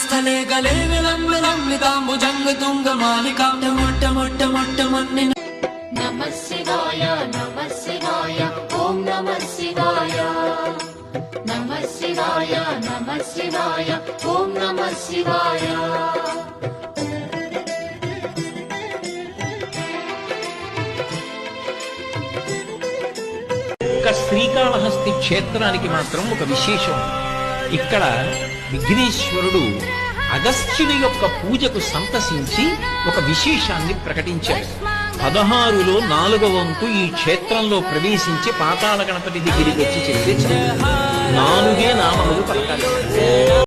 స్థలే గలే విలంబితాంబుజంగ తుంగ మాలికా మొట్ట మొట్ట మొట్ట మొన్ని నమః శివాయ నమః శివాయ ఓం నమః శివాయ నమః శివాయ నమః శివాయ ఓం నమః శివాయ. శ్రీకాళహస్తి క్షేత్రానికి మాత్రం ఒక విశేషం. ఇక్కడ విఘ్నేశ్వరుడు అగస్త్యుని యొక్క పూజకు సంతసించి ఒక విశేషాన్ని ప్రకటించాడు. 16లో 4వ వంతు ఈ క్షేత్రంలో ప్రవేశించి పాతాళ గణపతి దగ్గరికి వచ్చి చెప్పి 4 నామములు పలకాలి.